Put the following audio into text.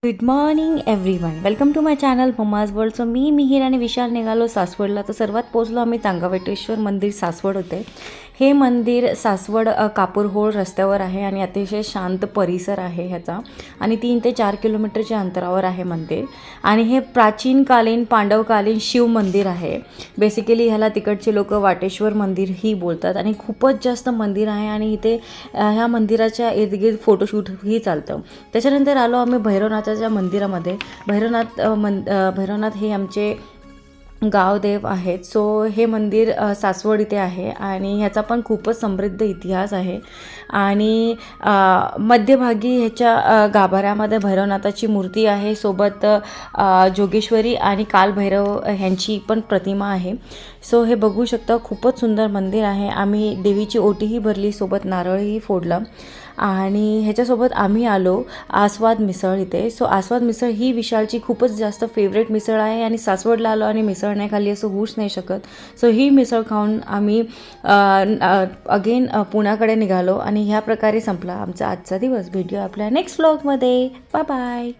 Good morning everyone, welcome to my channel Mamma's World. So मी मिहिर आणि विशाल निघालो सासवडला. तर सर्वात पोचलो आम्ही चांगावटेश्वर मंदिर सासवड होते. हे मंदिर सासवड कापूरहोळ रस्त्यावर आहे आणि अतिशय शांत परिसर आहे ह्याचा. आणि 3 ते 4 किलोमीटरच्या अंतरावर आहे मंदिर. आणि हे प्राचीनकालीन पांडवकालीन शिव मंदिर आहे. बेसिकली ह्याला तिकडचे लोक वाटेश्वर मंदिर ही बोलतात. आणि खूपच जास्त मंदिर आहे आणि इथे ह्या मंदिराच्या इर्दगिर्द फोटोशूटही चालतं. त्याच्यानंतर आलो आम्ही भैरवनाथाच्या मंदिरामध्ये. भैरवनाथ हे आमचे गावदेव आहेत. सो हे मंदिर सासवड इथे आहे आणि ह्याचा पण खूपच समृद्ध इतिहास आहे. आणि मध्यभागी ह्याच्या गाभाऱ्यामध्ये भैरवनाथाची मूर्ती आहे. सोबत जोगेश्वरी आणि कालभैरव ह्यांची पण प्रतिमा आहे. सो हे बघू शकता, खूपच सुंदर मंदिर आहे. आम्ही देवीची ओटीही भरली, सोबत नारळही फोडला. आणि ह्याच्यासोबत आम्ही आलो आस्वाद मिसळ इथे. सो आस्वाद मिसळ ही विशालची खूपच जास्त फेवरेट मिसळ आहे आणि सासवडला आलो आणि मिसळ नाही खाल्ली असं होऊच नाही शकत. सो ही मिसळ खाऊन आम्ही अगेन पुण्याकडे निघालो आणि ह्या प्रकारे संपला आमचा आजचा दिवस. भेटूया आपल्या नेक्स्ट व्लॉगमध्ये. Bye bye.